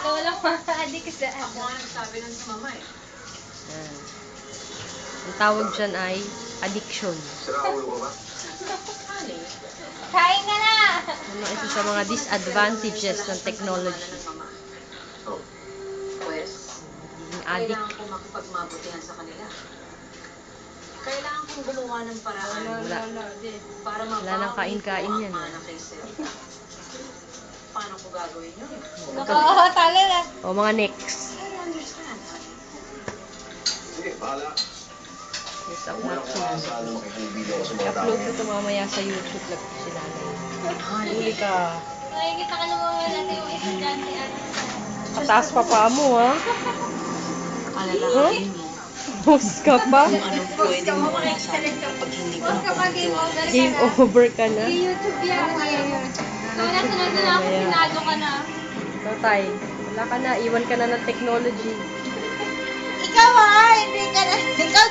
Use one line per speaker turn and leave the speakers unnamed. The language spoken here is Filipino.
Ikaw lang ma-addict sa
Ako
ano.
nga nagsabi nun sa mama eh.
Yan. Ang tawag dyan ay addiction.
Honey,
Kain ka na!
Ano isa sa mga disadvantages ng technology.
Pues,
Magiging addict.
kailangan ko makipagmabutihan sa kanila. Kailangan kong gumawa ng paraan
Wala.
para
Wala nang kain-kain yan,
ang anak kay Sir. Paano ko gagawin yun?
Oo, talo na.
O mga next.
I understand, honey.
Sige, bahala.
Yes,
Wala
upload
ko
ko.
maasahan na makikibigyan ko sa mga tao.
I-upload ko ito mamaya sa YouTube. Lag ko si nanay. Huli ka.
Nakikita ka naman natin yung estudyante at
Pataas pa pa mo, ha?
Alalahanin mo
Boss ka pa?
kung anong pwede mo masabi kapag hindi ko
game over
Game over ka na?
YouTube yan. So, nasunod na ako, sinalo ka na.
So, tay, wala ka na. Iwan ka na ng technology.
Ikaw hindi ka na. Ikaw